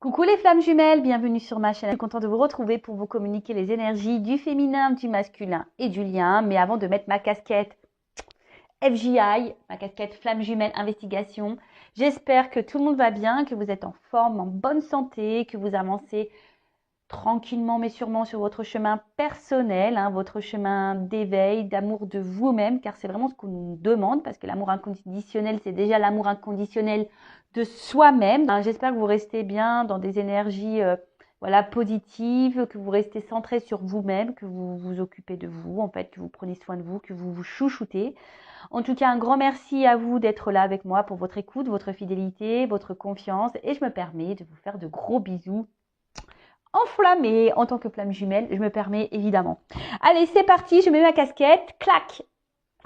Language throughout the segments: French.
Coucou les flammes jumelles, bienvenue sur ma chaîne. Je suis contente de vous retrouver pour vous communiquer les énergies du féminin, du masculin et du lien. Mais avant de mettre ma casquette FJI, ma casquette flamme jumelle investigation, j'espère que tout le monde va bien, que vous êtes en forme, en bonne santé, que vous avancez tranquillement mais sûrement sur votre chemin personnel, votre chemin d'éveil, d'amour de vous-même, car c'est vraiment ce qu'on nous demande, parce que l'amour inconditionnel, c'est déjà l'amour inconditionnel de soi-même. J'espère que vous restez bien dans des énergies positives, que vous restez centré sur vous-même, que vous vous occupez de vous, en fait, que vous prenez soin de vous, que vous vous chouchoutez. En tout cas, un grand merci à vous d'être là avec moi pour votre écoute, votre fidélité, votre confiance, et je me permets de vous faire de gros bisous enflammée en tant que flamme jumelle, je me permets évidemment. Allez, c'est parti, je mets ma casquette, clac,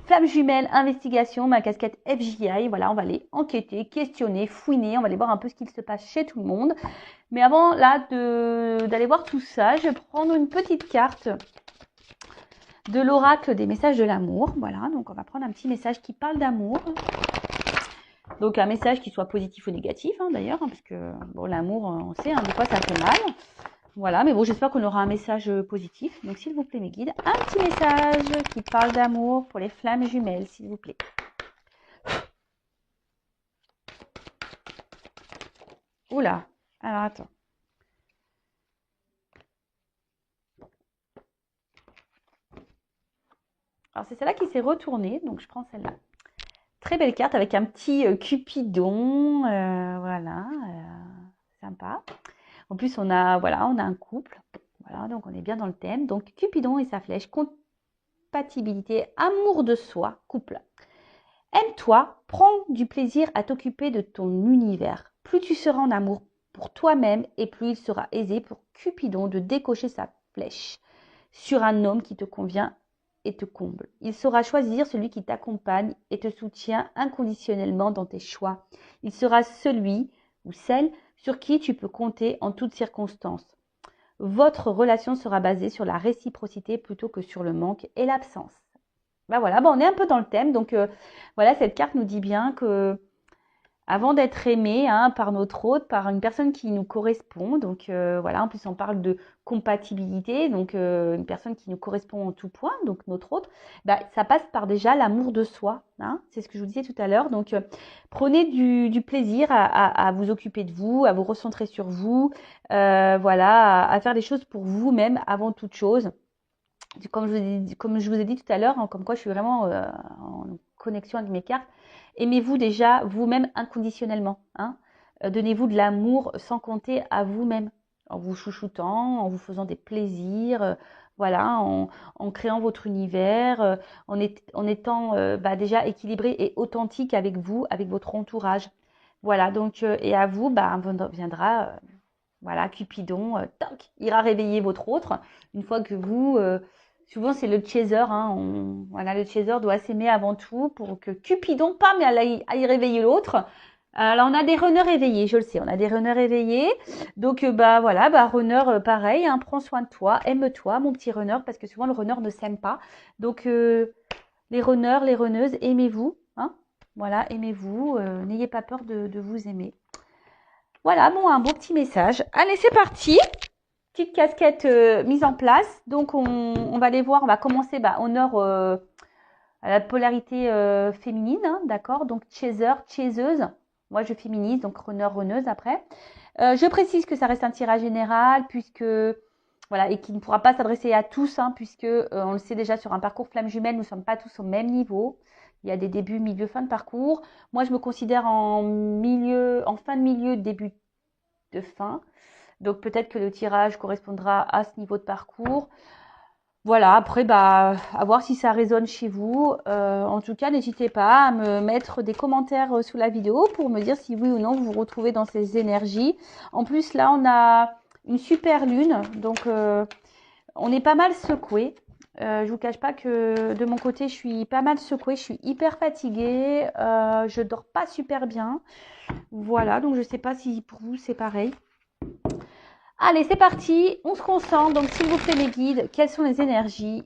flamme jumelle, investigation, ma casquette FJI, voilà, on va aller enquêter, questionner, fouiner, on va aller voir un peu ce qu'il se passe chez tout le monde. Mais avant là d'aller voir tout ça, je vais prendre une petite carte de l'oracle des messages de l'amour, voilà, donc on va prendre un petit message qui parle d'amour. Donc un message qui soit positif ou négatif d'ailleurs, parce que bon, l'amour, on sait, des fois ça fait mal. Voilà, mais bon, j'espère qu'on aura un message positif. Donc, s'il vous plaît, mes guides, un petit message qui parle d'amour pour les flammes jumelles, s'il vous plaît. Oula, alors attends. Alors, c'est celle-là qui s'est retournée, donc je prends celle-là. Très belle carte avec un petit Cupidon, voilà, sympa. En plus, on a un couple, voilà, donc on est bien dans le thème. Donc, Cupidon et sa flèche, compatibilité, amour de soi, couple. Aime-toi, prends du plaisir à t'occuper de ton univers. Plus tu seras en amour pour toi-même et plus il sera aisé pour Cupidon de décocher sa flèche sur un homme qui te convient et te comble. Il saura choisir celui qui t'accompagne et te soutient inconditionnellement dans tes choix. Il sera celui ou celle sur qui tu peux compter en toutes circonstances. Votre relation sera basée sur la réciprocité plutôt que sur le manque et l'absence. Ben voilà, on est un peu dans le thème. Donc voilà, cette carte nous dit bien que avant d'être aimé par notre hôte, par une personne qui nous correspond, donc voilà, en plus on parle de compatibilité, donc une personne qui nous correspond en tout point, donc notre hôte, ça passe par déjà l'amour de soi, c'est ce que je vous disais tout à l'heure. Donc prenez du plaisir à vous occuper de vous, à vous recentrer sur vous, voilà, à faire des choses pour vous-même avant toute chose. Comme je vous ai dit tout à l'heure, comme quoi je suis vraiment en connexion avec mes cartes, aimez-vous déjà vous-même inconditionnellement. Donnez-vous de l'amour sans compter à vous-même, en vous chouchoutant, en vous faisant des plaisirs, voilà, en créant votre univers, en étant déjà équilibré et authentique avec vous, avec votre entourage. Voilà, donc, et à vous, viendra, voilà, Cupidon, toc, ira réveiller votre autre, une fois que vous... souvent, c'est le chaser. Voilà, le chaser doit s'aimer avant tout pour que Cupidon, pam, aille réveiller l'autre. Alors, on a des runners éveillés, je le sais, on a des runners éveillés. Donc, voilà, runner, pareil, prends soin de toi, aime-toi, mon petit runner, parce que souvent, le runner ne s'aime pas. Donc, les runners, les runneuses, aimez-vous. Voilà, aimez-vous, n'ayez pas peur de vous aimer. Voilà, un beau petit message. Allez, c'est parti. Petite casquette mise en place. Donc, on va aller voir. On va commencer honneur à la polarité féminine. D'accord. Donc, chaser, chaiseuse. Moi, je féminise. Donc, runner, runneuse après. Je précise que ça reste un tirage général puisque... Voilà, et qui ne pourra pas s'adresser à tous, puisque on le sait déjà sur un parcours flamme jumelle, nous ne sommes pas tous au même niveau. Il y a des débuts, milieu, fin de parcours. Moi, je me considère en fin de milieu, début de fin. Donc peut-être que le tirage correspondra à ce niveau de parcours. Voilà, après, à voir si ça résonne chez vous. En tout cas, n'hésitez pas à me mettre des commentaires sous la vidéo pour me dire si oui ou non vous vous retrouvez dans ces énergies. En plus, là, on a une super lune, donc on est pas mal secoué. Je vous cache pas que de mon côté, je suis pas mal secouée, je suis hyper fatiguée, je dors pas super bien. Voilà, donc je sais pas si pour vous c'est pareil. Allez, c'est parti, on se concentre. Donc, s'il vous plaît, mes guides, quelles sont les énergies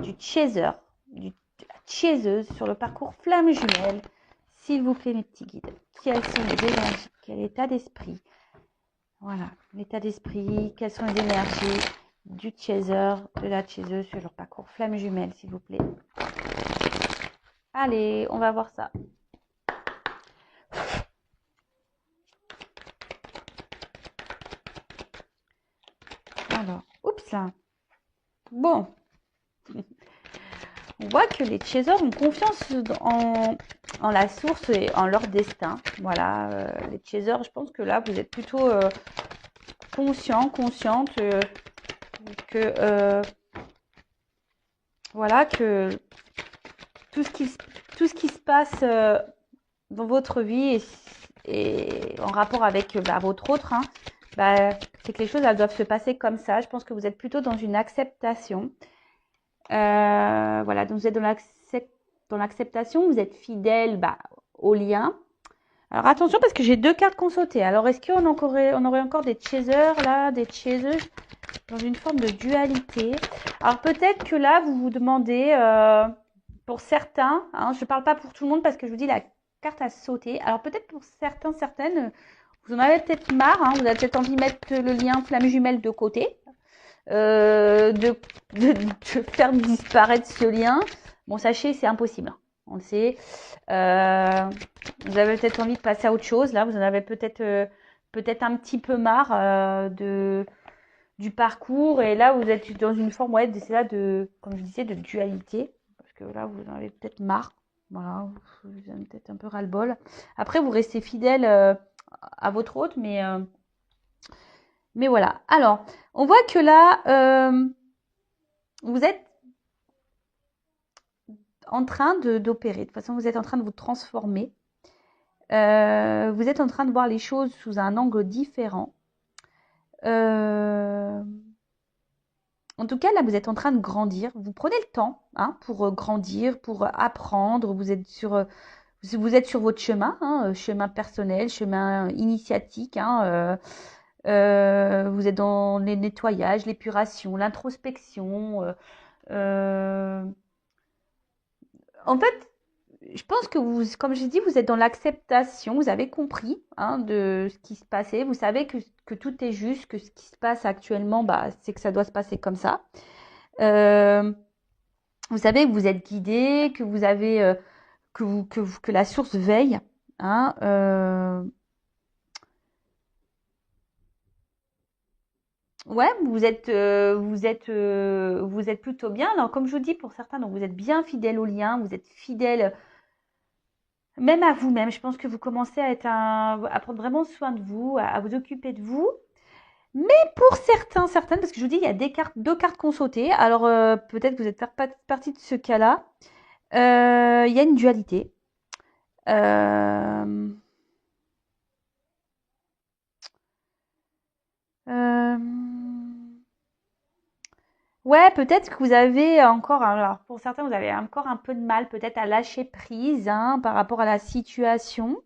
du chaser, de la chaiseuse sur le parcours flamme jumelle? S'il vous plaît, mes petits guides, quelles sont les énergies? Quel état d'esprit Voilà, l'état d'esprit, quelles sont les énergies du chaser, de la chaseuse sur leur parcours. Flamme jumelle, s'il vous plaît. Allez, on va voir ça. Alors, oups là. Bon. On voit que les chasers ont confiance en la source et en leur destin. Voilà, les chasers, je pense que là, vous êtes plutôt consciente que voilà, que tout ce qui se passe dans votre vie et en rapport avec votre autre, hein, c'est que les choses, elles doivent se passer comme ça. Je pense que vous êtes plutôt dans une acceptation. Voilà, donc vous êtes dans l'acceptation, vous êtes fidèle au lien. Alors attention parce que j'ai 2 cartes qu'on sautait. Alors est-ce qu'on aurait encore des chasers là, des chaseuses dans une forme de dualité? Alors peut-être que là vous vous demandez, pour certains, hein, je ne parle pas pour tout le monde parce que je vous dis la carte a sauté. Alors peut-être pour certaines, vous en avez peut-être marre, hein, vous avez peut-être envie de mettre le lien flamme jumelle de côté. De faire disparaître ce lien. Bon, sachez, c'est impossible. On le sait. Vous avez peut-être envie de passer à autre chose. Là, vous en avez peut-être un petit peu marre du parcours. Et là, vous êtes dans une forme, ouais, c'est là comme je disais, de dualité. Parce que là, vous en avez peut-être marre. Voilà, vous avez peut-être un peu ras-le-bol. Après, vous restez fidèle à votre hôte, mais voilà. Alors, on voit que là, vous êtes en train d'opérer. De toute façon, vous êtes en train de vous transformer. Vous êtes en train de voir les choses sous un angle différent. En tout cas, là, vous êtes en train de grandir. Vous prenez le temps pour grandir, pour apprendre. Vous êtes sur votre chemin, chemin personnel, chemin initiatique. Vous êtes dans les nettoyages, l'épuration, l'introspection. En fait, je pense que vous, comme j'ai dit, vous êtes dans l'acceptation. Vous avez compris de ce qui se passait. Vous savez que tout est juste, que ce qui se passe actuellement, c'est que ça doit se passer comme ça. Vous savez que vous êtes guidé, que vous avez que la source veille. Ouais, vous êtes plutôt bien. Alors, comme je vous dis, pour certains, donc vous êtes bien fidèle au lien, vous êtes fidèle même à vous-même. Je pense que vous commencez à prendre vraiment soin de vous, à vous occuper de vous. Mais pour certaines, parce que je vous dis, il y a 2 cartes qu'on sauté. Alors, peut-être que vous êtes partie de ce cas-là. Il y a une dualité. Euh, euh, ouais, peut-être que vous avez encore, alors pour certains, vous avez encore un peu de mal peut-être à lâcher prise par rapport à la situation.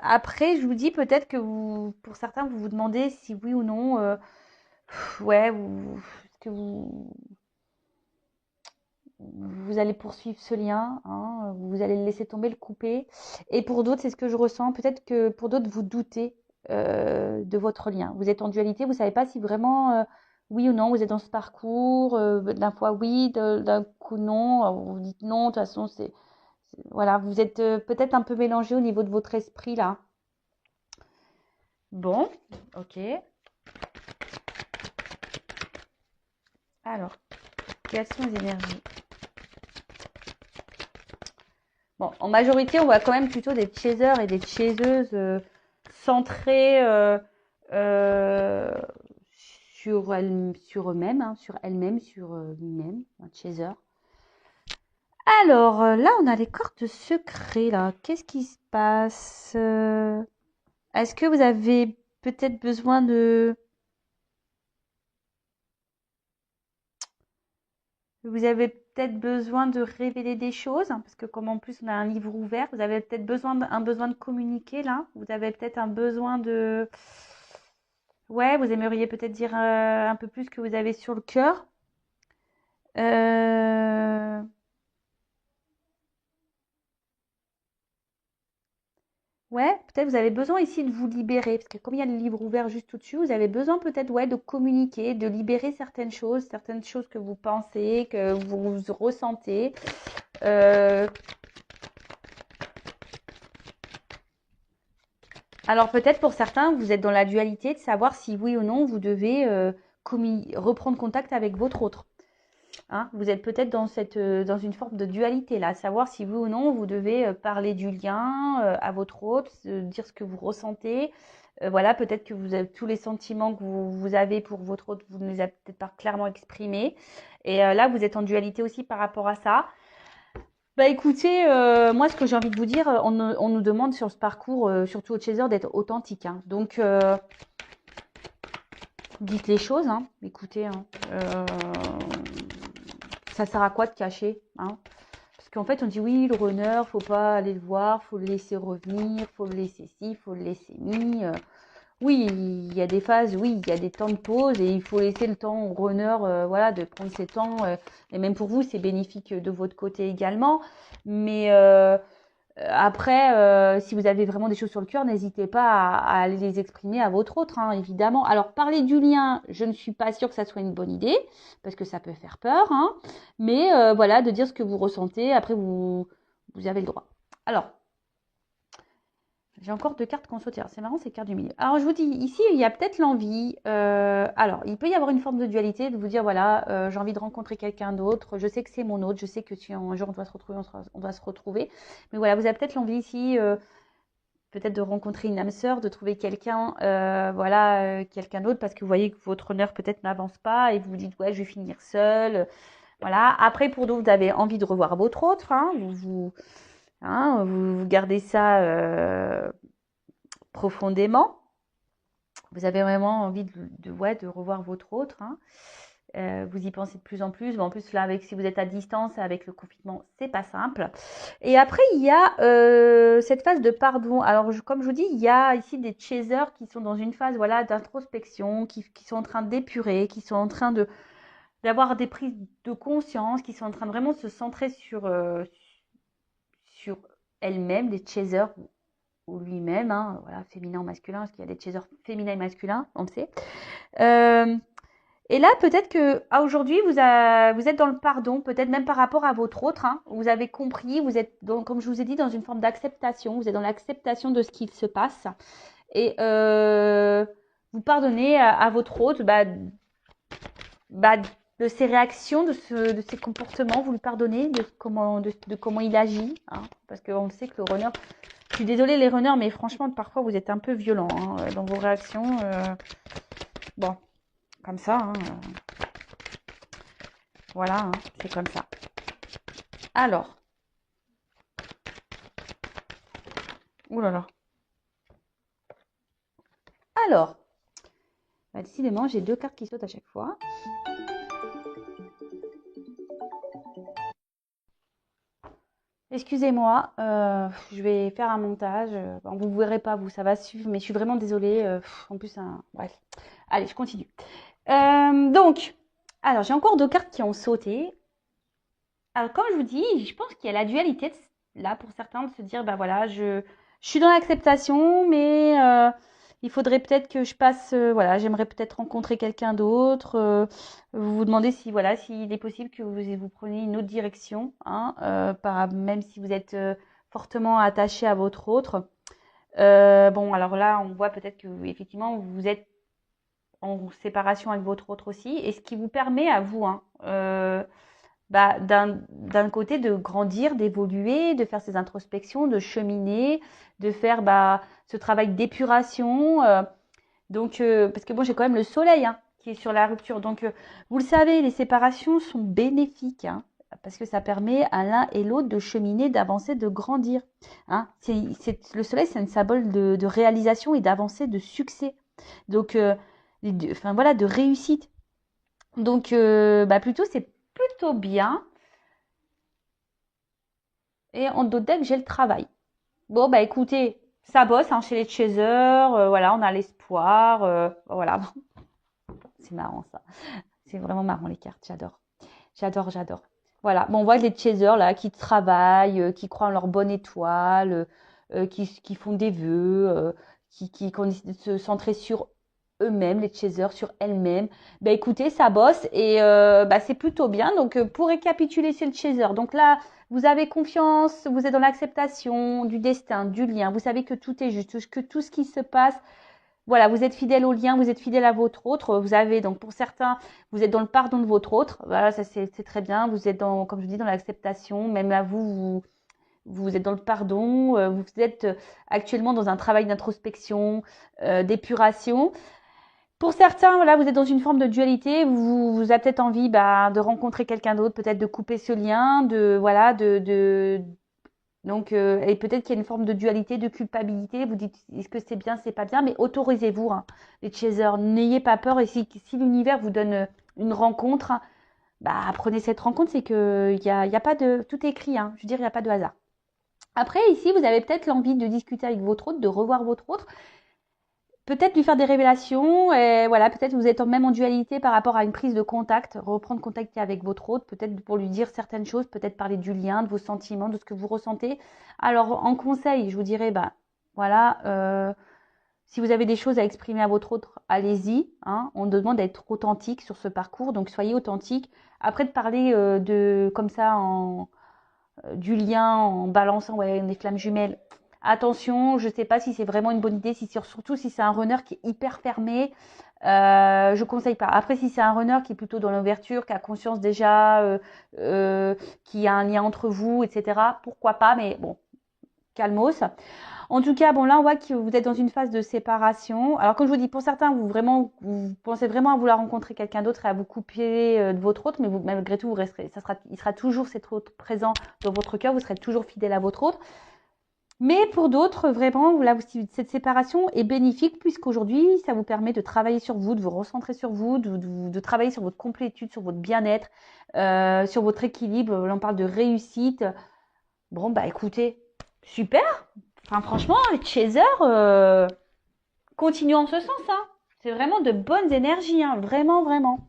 Après, je vous dis peut-être que pour certains, vous vous demandez si oui ou non, ouais, est-ce que vous allez poursuivre ce lien, vous allez le laisser tomber, le couper. Et pour d'autres, c'est ce que je ressens. Peut-être que pour d'autres, vous doutez de votre lien. Vous êtes en dualité, vous ne savez pas si vraiment, oui ou non, vous êtes dans ce parcours. D'un fois oui, d'un coup non. Vous dites non, de toute façon, voilà, vous êtes peut-être un peu mélangé au niveau de votre esprit là. Bon, ok. Alors, quelles sont les énergies? Bon, en majorité, on voit quand même plutôt des chasers et des chaseuses centrés euh, sur eux-mêmes, sur elles-mêmes, sur lui-même, un chaser. Alors, là, on a les cartes secrets, là. Qu'est-ce qui se passe? Est-ce que vous avez peut-être besoin de... Vous avez peut-être besoin de révéler des choses, parce que comme en plus on a un livre ouvert, vous avez peut-être un besoin de communiquer là. Vous avez peut-être un besoin de... Ouais, vous aimeriez peut-être dire un peu plus ce que vous avez sur le cœur. Euh, Ouais, peut-être vous avez besoin ici de vous libérer, parce que comme il y a le livre ouvert juste au-dessus, vous avez besoin peut-être ouais, de communiquer, de libérer certaines choses que vous pensez, que vous ressentez. Euh, alors peut-être pour certains, vous êtes dans la dualité de savoir si oui ou non vous devez reprendre contact avec votre autre. Hein, vous êtes peut-être dans une forme de dualité là, savoir si oui ou non vous devez parler du lien à votre autre, dire ce que vous ressentez. Voilà, peut-être que vous avez tous les sentiments que vous avez pour votre autre, vous ne les avez peut-être pas clairement exprimés. Et là, vous êtes en dualité aussi par rapport à ça. Bah écoutez, moi ce que j'ai envie de vous dire, on nous demande sur ce parcours, surtout au Chaser, d'être authentique. Hein. Donc dites les choses, hein. Écoutez, hein. Ça sert à quoi de cacher, hein? Parce qu'en fait, on dit oui, le runner, faut pas aller le voir, faut le laisser revenir, faut le laisser ci, faut le laisser mi. Oui, il y a des phases, oui, il y a des temps de pause et il faut laisser le temps au runner, voilà, de prendre ses temps. Et même pour vous, c'est bénéfique de votre côté également. Mais après, si vous avez vraiment des choses sur le cœur, n'hésitez pas à aller les exprimer à votre autre, hein, évidemment. Alors, parler du lien, je ne suis pas sûre que ça soit une bonne idée, parce que ça peut faire peur, hein. Mais voilà, de dire ce que vous ressentez, après, vous avez le droit. Alors, j'ai encore deux cartes qu'on saute. C'est marrant, ces cartes du milieu. Alors, je vous dis, ici, il y a peut-être l'envie. Alors, il peut y avoir une forme de dualité, de vous dire, voilà, j'ai envie de rencontrer quelqu'un d'autre. Je sais que c'est mon autre. Je sais que si un jour on doit se retrouver, on doit se retrouver. Mais voilà, vous avez peut-être l'envie ici, peut-être de rencontrer une âme sœur, de trouver quelqu'un, voilà, quelqu'un d'autre, parce que vous voyez que votre honneur peut-être n'avance pas et vous vous dites, ouais, je vais finir seule. Voilà. Après, pour d'autres, vous avez envie de revoir votre autre. Hein, vous gardez ça profondément. Vous avez vraiment envie ouais, de revoir votre autre. Hein. Vous y pensez de plus en plus. Bon, en plus, là, si vous êtes à distance, avec le confinement, c'est pas simple. Et après, il y a cette phase de pardon. Alors, comme je vous dis, il y a ici des chasers qui sont dans une phase voilà, d'introspection, qui sont en train d'épurer, qui sont en train d'avoir des prises de conscience, qui sont en train de vraiment se centrer sur elles-mêmes, des chasers ou lui-même, hein, voilà, féminin ou masculin, parce qu'il y a des chasers féminins et masculins, on le sait. Et là, peut-être que aujourd'hui, vous êtes dans le pardon, peut-être même par rapport à votre autre. Hein, vous avez compris, vous êtes, comme je vous ai dit, dans une forme d'acceptation. Vous êtes dans l'acceptation de ce qu'il se passe. Et vous pardonnez à votre autre de ses réactions, de ses comportements. Vous lui pardonnez de comment il agit. Hein, parce qu'on sait que le runner... Je suis désolée les runners, mais franchement, parfois, vous êtes un peu violents hein, dans vos réactions. Bon, comme ça. Hein, voilà, hein, c'est comme ça. Alors. Ouh là là. Alors. Bah, décidément, j'ai deux cartes qui sautent à chaque fois. Excusez-moi, je vais faire un montage. Bon, vous ne verrez pas, vous, ça va suivre, mais je suis vraiment désolée. En plus, bref. Allez, je continue. Donc, alors, j'ai encore deux cartes qui ont sauté. Alors, comme je vous dis, je pense qu'il y a la dualité, là, pour certains, de se dire, bah voilà, je suis dans l'acceptation, mais il faudrait peut-être que je passe, voilà, j'aimerais peut-être rencontrer quelqu'un d'autre. Vous vous demandez si, voilà, s'il est possible que vous preniez une autre direction, hein, même si vous êtes fortement attaché à votre autre. Bon, alors là, on voit peut-être que, effectivement, vous êtes en séparation avec votre autre aussi, et ce qui vous permet à vous, hein, d'un côté de grandir, d'évoluer, de faire ces introspections, de cheminer, de faire ce travail d'épuration. Donc, parce que bon, j'ai quand même le soleil hein, qui est sur la rupture. Donc, vous le savez, les séparations sont bénéfiques. Hein, parce que ça permet à l'un et l'autre de cheminer, d'avancer, de grandir. Hein. Le soleil, c'est un symbole de réalisation et d'avancée, de succès. Donc, enfin voilà, de réussite. Donc, plutôt, c'est plutôt bien. Et en d'autres decks, j'ai le travail. Bon, bah écoutez, ça bosse hein, chez les chasers. Voilà, on a l'espoir. Voilà, c'est marrant ça. C'est vraiment marrant les cartes, j'adore. J'adore, j'adore. Voilà, bon, on voit les chasers là qui travaillent, qui croient en leur bonne étoile. qui font des vœux, qui ont décidé de se centrer sur eux-mêmes, les chasers, sur elles-mêmes. Ben écoutez, ça bosse et c'est plutôt bien. Donc pour récapituler, c'est le chaser. Donc là, vous avez confiance, vous êtes dans l'acceptation du destin, du lien. Vous savez que tout est juste, que tout ce qui se passe, voilà, vous êtes fidèle au lien, vous êtes fidèle à votre autre. Vous avez donc pour certains, vous êtes dans le pardon de votre autre. Voilà, ça c'est très bien. Vous êtes dans, comme je dis, dans l'acceptation. Même là, vous êtes dans le pardon. Vous êtes actuellement dans un travail d'introspection, d'épuration. Pour certains, voilà, vous êtes dans une forme de dualité. Vous avez peut-être envie de rencontrer quelqu'un d'autre, peut-être de couper ce lien, donc, et peut-être qu'il y a une forme de dualité, de culpabilité. Vous dites, est-ce que c'est bien, c'est pas bien, mais autorisez-vous, hein, les chasers. N'ayez pas peur. Et si l'univers vous donne une rencontre, prenez cette rencontre. C'est que y a pas de, tout est écrit, hein. Je veux dire, il n'y a pas de hasard. Après, ici, vous avez peut-être l'envie de discuter avec votre autre, de revoir votre autre. Peut-être lui faire des révélations, et voilà, peut-être vous êtes même en dualité par rapport à une prise de contact, reprendre contact avec votre autre, peut-être pour lui dire certaines choses, peut-être parler du lien, de vos sentiments, de ce que vous ressentez. Alors, en conseil, je vous dirais, si vous avez des choses à exprimer à votre autre, allez-y, hein. On demande d'être authentique sur ce parcours, donc soyez authentique. Après, de parler comme ça, du lien en balançant des flammes jumelles. Attention, je ne sais pas si c'est vraiment une bonne idée, surtout si c'est un runner qui est hyper fermé. Je ne conseille pas. Après, si c'est un runner qui est plutôt dans l'ouverture, qui a conscience déjà, qui a un lien entre vous, etc., pourquoi pas, mais bon, calmos. En tout cas, bon, là, on voit que vous êtes dans une phase de séparation. Alors, comme je vous dis, pour certains, vous pensez vraiment à vouloir rencontrer quelqu'un d'autre et à vous couper de votre autre, mais malgré tout, vous resterez, il sera toujours cet autre présent dans votre cœur, vous serez toujours fidèle à votre autre. Mais pour d'autres, vraiment, là, cette séparation est bénéfique puisqu'aujourd'hui, ça vous permet de travailler sur vous, de vous recentrer sur vous, de travailler sur votre complétude, sur votre bien-être, sur votre équilibre. Là, on parle de réussite. Bon, écoutez, super. Enfin, franchement, les chasers, continuons en ce sens, hein. C'est vraiment de bonnes énergies, hein. Vraiment, vraiment.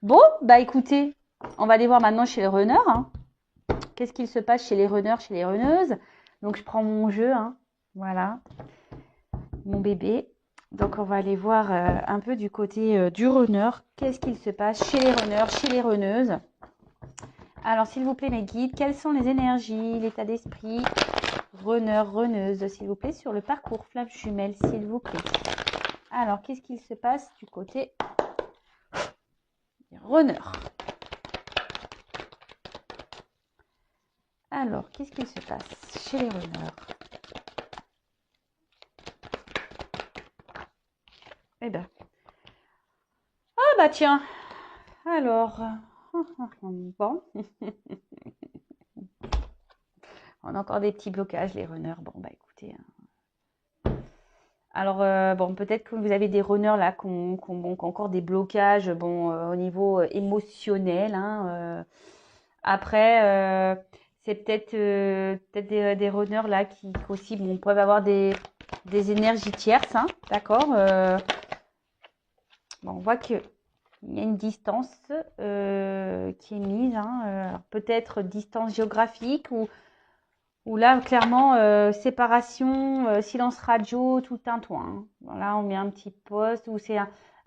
Bon, écoutez, on va aller voir maintenant chez les runners, hein. Qu'est-ce qu'il se passe chez les runners, chez les runneuses? Donc, je prends mon jeu, hein. Voilà, mon bébé. Donc, on va aller voir un peu du côté du runner. Qu'est-ce qu'il se passe chez les runners, chez les runneuses? Alors, s'il vous plaît, mes guides, quelles sont les énergies, l'état d'esprit runner, runneuse, s'il vous plaît, sur le parcours flamme jumelle, s'il vous plaît. Alors, qu'est-ce qu'il se passe du côté des runners? Alors, qu'est-ce qu'il se passe chez les runners? Eh ben. Ah tiens. Alors. Bon. On a encore des petits blocages, les runners. Bon, écoutez. Alors, peut-être que vous avez des runners là qui ont encore des blocages au niveau émotionnel, hein. Après, c'est peut-être des runners là qui aussi peuvent avoir des énergies tierces, hein, d'accord. On voit qu'il y a une distance qui est mise, hein, peut-être distance géographique ou là, clairement, séparation, silence radio, tout un toit, hein. Voilà, on met un petit poste où c'est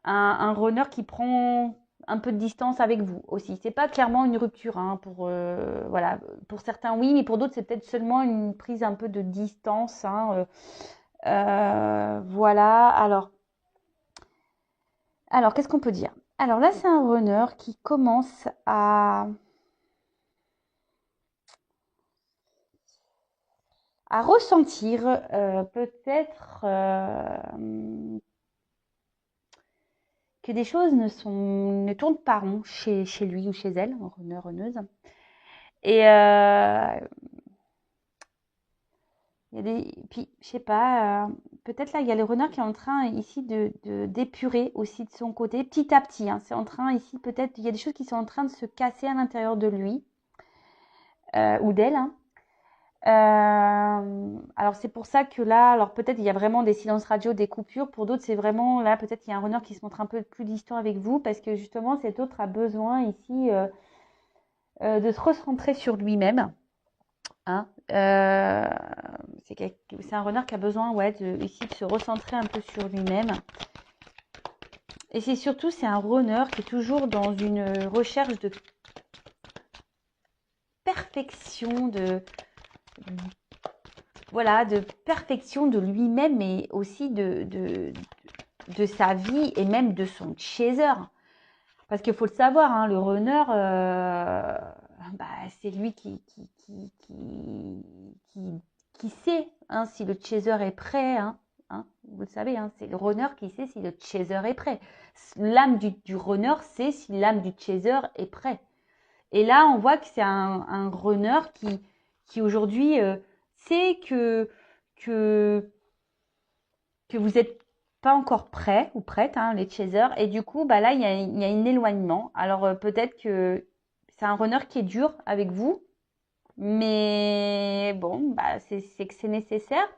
un runner qui prend un peu de distance avec vous aussi. C'est pas clairement une rupture, hein, voilà. Pour certains, oui, mais pour d'autres, c'est peut-être seulement une prise un peu de distance, hein, voilà. Alors, qu'est-ce qu'on peut dire? Alors là, c'est un runner qui commence à ressentir peut-être que des choses ne tournent pas rond chez lui ou chez elle, runner, runneuse. Et puis, je sais pas, peut-être là, il y a le runner qui est en train ici d'épurer aussi de son côté, petit à petit, hein. C'est en train ici, peut-être, il y a des choses qui sont en train de se casser à l'intérieur de lui ou d'elle, hein. Alors c'est pour ça que là, alors peut-être il y a vraiment des silences radio, des coupures. Pour d'autres, c'est vraiment là, peut-être il y a un runner qui se montre un peu plus distant avec vous parce que justement cet autre a besoin ici de se recentrer sur lui-même, hein, c'est un renard qui a besoin, ouais, ici de se recentrer un peu sur lui-même. Et c'est surtout, c'est un runner qui est toujours dans une recherche de perfection, voilà, de perfection de lui-même, mais aussi de sa vie et même de son chaser. Parce qu'il faut le savoir, hein, le runner, bah, c'est lui qui sait, hein, si le chaser est prêt. Hein, vous le savez, hein, c'est le runner qui sait si le chaser est prêt. L'âme du runner sait si l'âme du chaser est prêt. Et là, on voit que c'est un runner qui aujourd'hui sait que vous n'êtes pas encore prêt ou prête, hein, les chasers. Et du coup, bah là, il y a un éloignement. Alors, peut-être que c'est un runner qui est dur avec vous. Mais bon, bah, c'est que c'est nécessaire.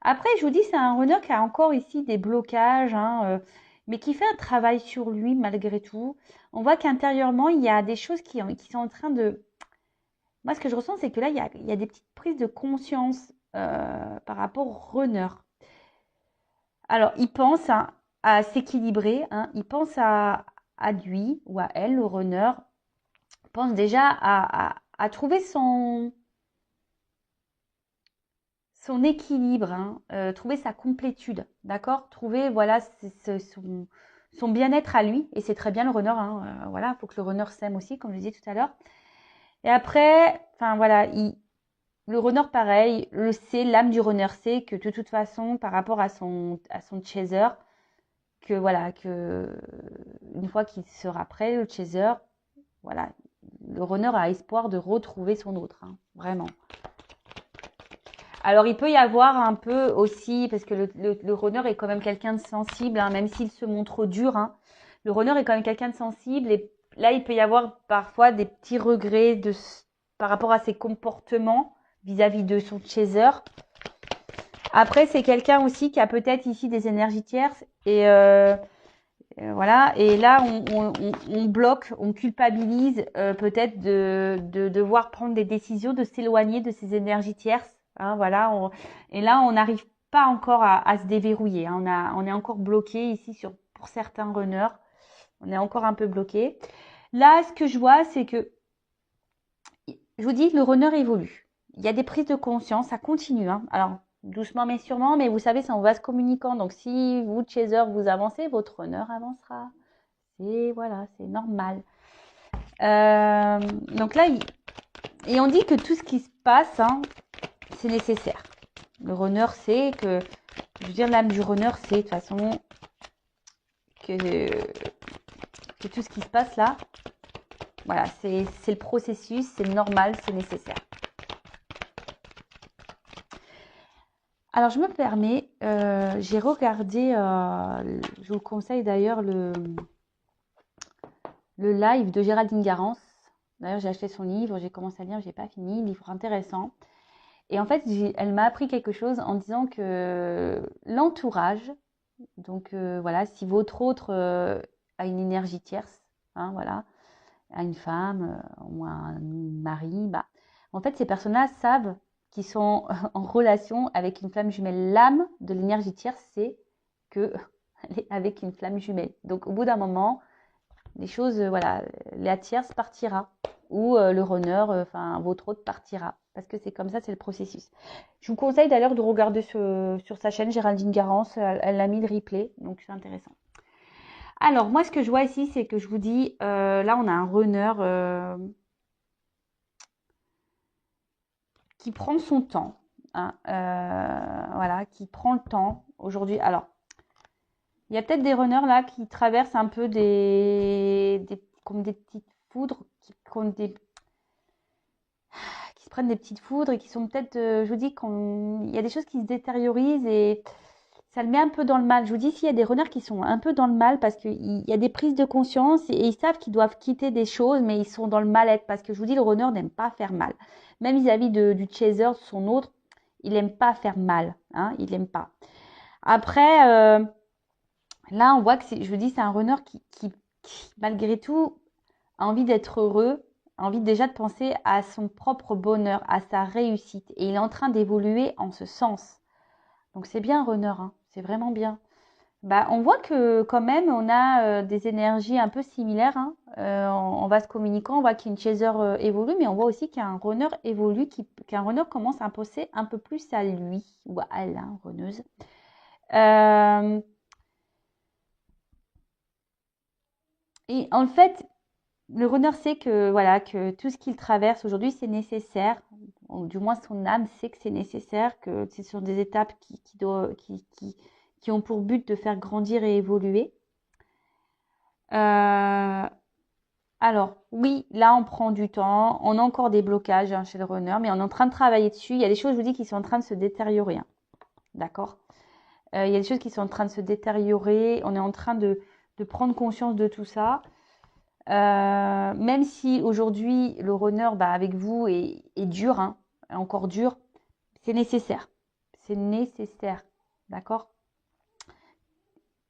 Après, je vous dis, c'est un runner qui a encore ici des blocages, hein, mais qui fait un travail sur lui malgré tout. On voit qu'intérieurement, il y a des choses qui sont en train de... Moi, ce que je ressens, c'est que là, il y a des petites prises de conscience par rapport au runner. Alors, il pense à s'équilibrer, hein, il pense à lui ou à elle, le runner, pense déjà à trouver son équilibre, hein, trouver sa complétude, d'accord? Trouver, voilà, son bien-être à lui, et c'est très bien le runner, hein, voilà, il faut que le runner s'aime aussi, comme je disais tout à l'heure. Et après, enfin voilà, le runner pareil, le sait, l'âme du runner sait que de toute façon, par rapport à son chaser, que voilà, que une fois qu'il sera prêt, le chaser, voilà, le runner a espoir de retrouver son autre, hein, vraiment. Alors, il peut y avoir un peu aussi, parce que le runner est quand même quelqu'un de sensible, hein, même s'il se montre dur, hein, le runner est quand même quelqu'un de sensible, et là, il peut y avoir parfois des petits regrets par rapport à ses comportements vis-à-vis de son chaser. Après, c'est quelqu'un aussi qui a peut-être ici des énergies tierces, et voilà, et là on bloque, on culpabilise peut-être de devoir prendre des décisions, de s'éloigner de ces énergies tierces. Hein, voilà, et là on n'arrive pas encore à se déverrouiller. Hein, on est encore bloqué ici pour certains runners. On est encore un peu bloqué. Là, ce que je vois, c'est que je vous dis, le runner évolue. Il y a des prises de conscience, ça continue. Hein. Alors, doucement mais sûrement, mais vous savez, c'est en vase communicant. Donc, si vous, chaser, vous avancez, votre runner avancera. Et voilà, c'est normal. Donc là, et on dit que tout ce qui se passe, hein, c'est nécessaire. Le runner sait que, je veux dire, l'âme du runner sait de toute façon que tout ce qui se passe là, voilà, c'est le processus, c'est normal, c'est nécessaire. Alors, je me permets, j'ai regardé, je vous conseille d'ailleurs le live de Géraldine Garance. D'ailleurs, j'ai acheté son livre, j'ai commencé à lire, j'ai pas fini, livre intéressant. Et en fait, elle m'a appris quelque chose en disant que l'entourage, donc voilà, si votre autre a une énergie tierce, hein, voilà, a une femme ou un mari, bah, en fait, ces personnes-là savent qu'ils sont en relation avec une flamme jumelle. L'âme de l'énergie tierce, c'est qu'elle est avec une flamme jumelle. Donc, au bout d'un moment, les choses, voilà, la tierce partira ou le runner, enfin votre autre partira. Parce que c'est comme ça, c'est le processus. Je vous conseille d'ailleurs de regarder sur sa chaîne Géraldine Garance, elle a mis le replay, donc c'est intéressant. Alors moi ce que je vois ici, c'est que je vous dis, là on a un runner qui prend son temps, hein, voilà, qui prend le temps aujourd'hui. Alors il y a peut-être des runners là qui traversent un peu comme des petites foudres, qui se prennent des petites foudres et qui sont peut-être, je vous dis, il y a des choses qui se détériorisent et ça le met un peu dans le mal. Je vous dis, s'il y a des runners qui sont un peu dans le mal parce qu'il y a des prises de conscience et ils savent qu'ils doivent quitter des choses, mais ils sont dans le mal-être parce que je vous dis, le runner n'aime pas faire mal. Même vis-à-vis du chaser, son autre, il n'aime pas faire mal. Hein, il n'aime pas. Après, là, on voit que je vous dis, c'est un runner qui, malgré tout, a envie d'être heureux, a envie déjà de penser à son propre bonheur, à sa réussite. Et il est en train d'évoluer en ce sens. Donc c'est bien, runner, hein, c'est vraiment bien. Bah, on voit que quand même, on a des énergies un peu similaires, hein. En vase communicant, on voit qu'une chaser évolue, mais on voit aussi qu'un runner évolue, qu'un runner commence à penser un peu plus à lui ou à elle, hein, runneuse. Et en fait, le runner sait que voilà que tout ce qu'il traverse aujourd'hui, c'est nécessaire. Ou du moins, son âme sait que c'est nécessaire, que ce sont des étapes qui ont pour but de faire grandir et évoluer. Alors, oui, là, on prend du temps. On a encore des blocages, hein, chez le runner, mais on est en train de travailler dessus. Il y a des choses, je vous dis, qui sont en train de se détériorer, hein. D'accord? Il y a des choses qui sont en train de se détériorer. On est en train de prendre conscience de tout ça. Même si aujourd'hui, le runner, bah, avec vous, est dur, hein, encore dur, c'est nécessaire. C'est nécessaire. D'accord?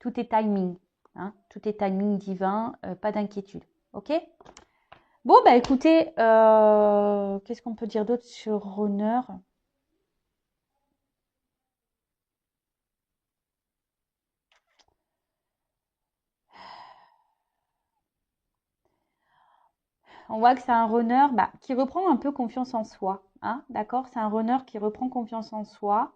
Tout est timing, hein, tout est timing divin, pas d'inquiétude. Ok? Bon, bah écoutez, qu'est-ce qu'on peut dire d'autre sur Runner? On voit que c'est un runner bah, qui reprend un peu confiance en soi, hein, d'accord? C'est un runner qui reprend confiance en soi.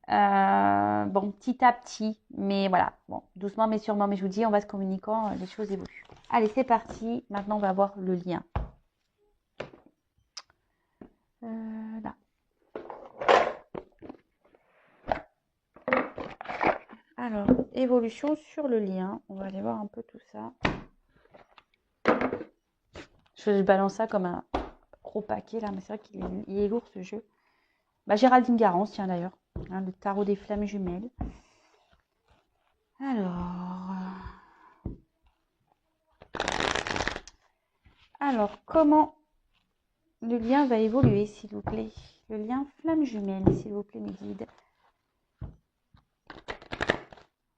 Bon, petit à petit, mais voilà, bon, doucement mais sûrement. Mais je vous dis, en vase communicant, les choses évoluent. Allez, c'est parti. Maintenant, on va voir le lien. Là. Alors, évolution sur le lien. On va aller voir un peu tout ça. Je balance ça comme un gros paquet là, mais c'est vrai qu'il est lourd ce jeu. Bah, Géraldine Garance, tiens d'ailleurs, hein, le tarot des flammes jumelles. Alors, comment le lien va évoluer, s'il vous plaît? Le lien flamme jumelle, s'il vous plaît, mes guides.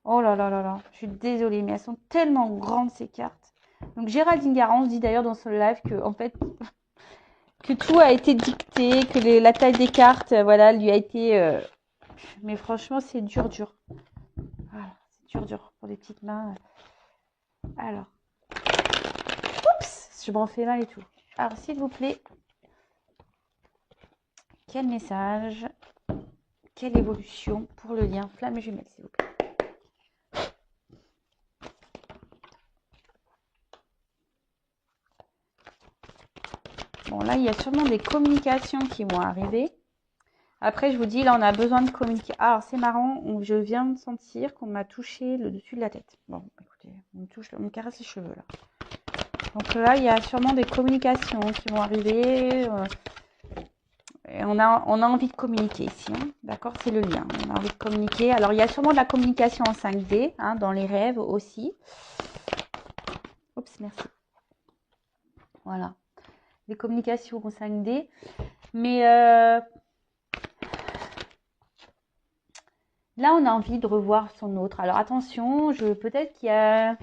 Oh là là là là, je suis désolée, mais elles sont tellement grandes ces cartes. Donc Géraldine Garance dit d'ailleurs dans son live que en fait que tout a été dicté, que la taille des cartes, voilà, lui a été. Mais franchement, c'est dur, dur. Voilà, c'est dur, dur pour les petites mains. Alors, oups, je m'en fais mal et tout. Alors, s'il vous plaît, quel message, quelle évolution pour le lien flamme jumelle, s'il vous plaît? Bon, là, il y a sûrement des communications qui vont arriver. Après, je vous dis, là, on a besoin de communiquer. Alors, c'est marrant, je viens de sentir qu'on m'a touché le dessus de la tête. Bon, écoutez, on me caresse les cheveux, là. Donc là, il y a sûrement des communications qui vont arriver. Et on a envie de communiquer ici, hein. D'accord? C'est le lien. On a envie de communiquer. Alors, il y a sûrement de la communication en 5D, hein, dans les rêves aussi. Oups, merci. Voilà. Des communications en 5D. Mais là, on a envie de revoir son autre. Alors, attention, peut-être qu'il y a...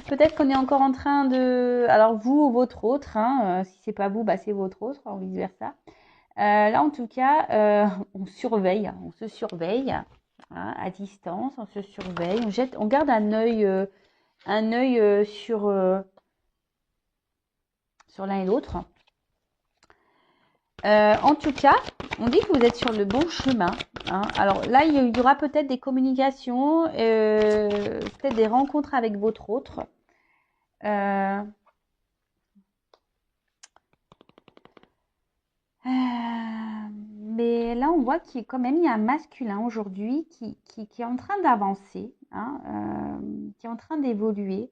peut-être qu'on est encore en train de... Alors, vous ou votre autre, hein, si c'est pas vous, bah, c'est votre autre, ou vice-versa. Là, en tout cas, on surveille, on se surveille, hein, à distance, on se surveille, on garde un œil sur l'un et l'autre. En tout cas, on dit que vous êtes sur le bon chemin, hein. Alors là, il y aura peut-être des communications, peut-être des rencontres avec votre autre. Mais là, on voit qu'il quand même il y a un masculin aujourd'hui qui est en train d'avancer, hein, qui est en train d'évoluer,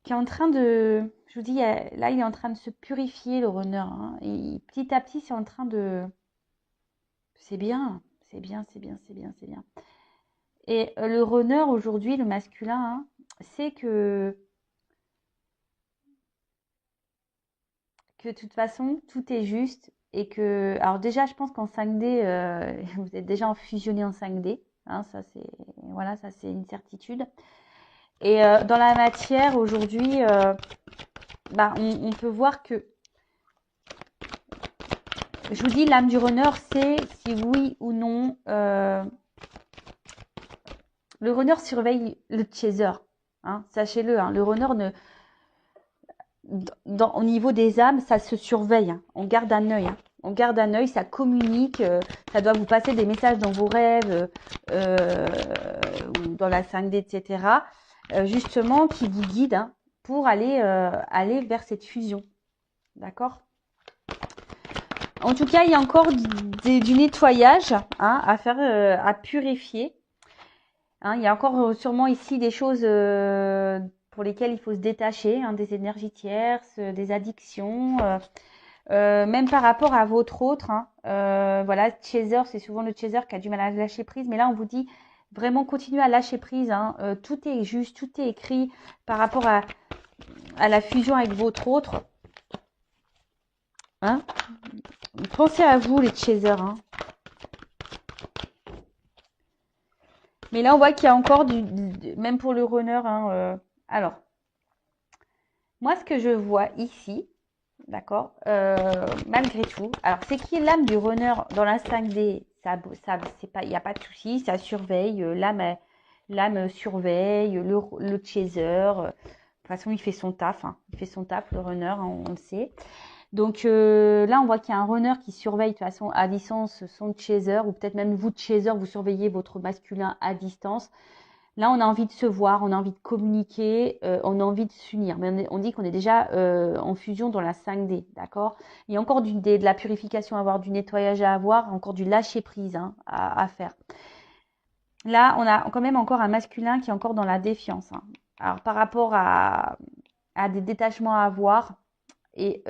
qui est en train de... Je vous dis, là, il est en train de se purifier, le runner, hein, et petit à petit, c'est en train de... C'est bien, c'est bien, c'est bien, c'est bien, c'est bien. Et le runner aujourd'hui, le masculin, hein, c'est que de toute façon, tout est juste et que... Alors déjà, je pense qu'en 5D, vous êtes déjà fusionné en 5D. Hein, ça, c'est voilà, ça, c'est une certitude. Et dans la matière, aujourd'hui, bah, on peut voir que, je vous dis, l'âme du runner, c'est si oui ou non, le runner surveille le chaser. Hein, sachez-le, hein, le runner ne, au niveau des âmes, ça se surveille. Hein. On garde un œil. Hein. On garde un œil, ça communique. Ça doit vous passer des messages dans vos rêves, ou dans la 5D, etc. Justement, qui vous guident hein, pour aller vers cette fusion. D'accord? En tout cas, il y a encore du nettoyage hein, à faire, à purifier. Hein, il y a encore sûrement ici des choses pour lesquelles il faut se détacher, hein, des énergies tierces, des addictions, même par rapport à votre autre. Hein, voilà, chaser, c'est souvent le chaser qui a du mal à lâcher prise, mais là on vous dit vraiment continuez à lâcher prise. Hein, tout est juste, tout est écrit par rapport à la fusion avec votre autre. Hein. Pensez à vous les chasers. Hein. Mais là on voit qu'il y a encore même pour le runner. Hein, alors, moi ce que je vois ici, d'accord, malgré tout, alors c'est qui est l'âme du runner dans la 5D, ça c'est pas, il n'y a pas de souci, ça surveille, l'âme surveille, le chaser, de toute façon il fait son taf, hein, il fait son taf le runner, hein, on le sait. Donc là on voit qu'il y a un runner qui surveille de toute façon à distance son chaser, ou peut-être même vous chaser, vous surveillez votre masculin à distance. Là, on a envie de se voir, on a envie de communiquer, on a envie de s'unir. Mais on dit qu'on est déjà en fusion dans la 5D, d'accord? Il y a encore de la purification à avoir, du nettoyage à avoir, encore du lâcher prise hein, à faire. Là, on a quand même encore un masculin qui est encore dans la défiance. Hein. Alors, par rapport à des détachements à avoir, et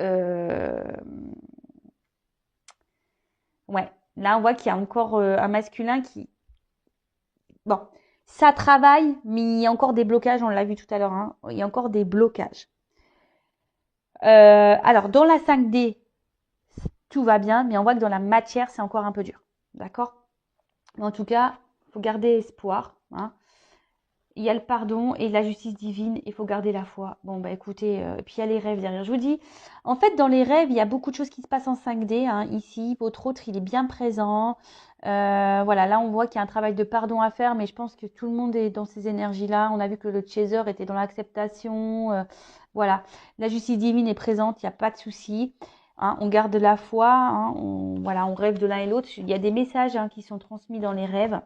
ouais, là, on voit qu'il y a encore un masculin qui... Bon, ça travaille, mais il y a encore des blocages, on l'a vu tout à l'heure, hein, il y a encore des blocages. Alors, dans la 5D, tout va bien, mais on voit que dans la matière, c'est encore un peu dur. D'accord? Mais en tout cas, il faut garder espoir. Hein. Il y a le pardon et la justice divine, il faut garder la foi. Bon, bah écoutez, puis il y a les rêves derrière. Je vous dis, en fait, dans les rêves, il y a beaucoup de choses qui se passent en 5D. Hein. Ici, votre autre, il est bien présent. Voilà, là, on voit qu'il y a un travail de pardon à faire, mais je pense que tout le monde est dans ces énergies-là. On a vu que le chaser était dans l'acceptation. Voilà, la justice divine est présente, il n'y a pas de souci. Hein, on garde la foi, hein, voilà, on rêve de l'un et l'autre. Il y a des messages hein, qui sont transmis dans les rêves.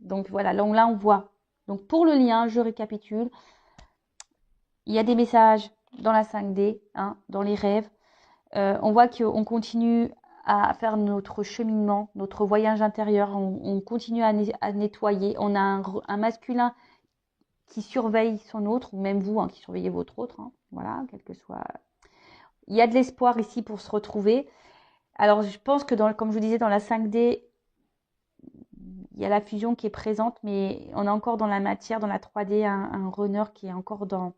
Donc voilà, là on voit. Donc pour le lien, je récapitule. Il y a des messages dans la 5D, hein, dans les rêves. On voit qu'on continue à faire notre cheminement, notre voyage intérieur. On continue à nettoyer. On a un masculin qui surveille son autre, ou même vous hein, qui surveillez votre autre. Hein, voilà, quel que soit. Il y a de l'espoir ici pour se retrouver. Alors je pense que comme je vous disais, dans la 5D, il y a la fusion qui est présente, mais on est encore dans la matière, dans la 3D, un runner qui est encore dans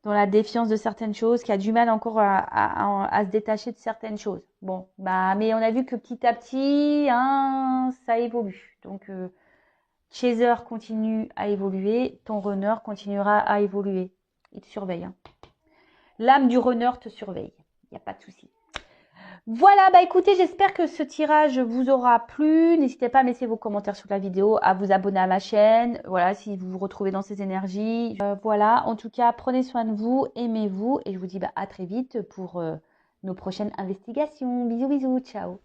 la défiance de certaines choses, qui a du mal encore à se détacher de certaines choses. Bon, bah, mais on a vu que petit à petit, hein, ça évolue. Donc, chaser continue à évoluer, ton runner continuera à évoluer. Il te surveille. Hein. L'âme du runner te surveille. Il n'y a pas de souci. Voilà, bah écoutez, j'espère que ce tirage vous aura plu. N'hésitez pas à laisser vos commentaires sous la vidéo, à vous abonner à ma chaîne. Voilà, si vous vous retrouvez dans ces énergies. Voilà, en tout cas, prenez soin de vous, aimez-vous. Et je vous dis bah, à très vite pour nos prochaines investigations. Bisous, bisous, ciao.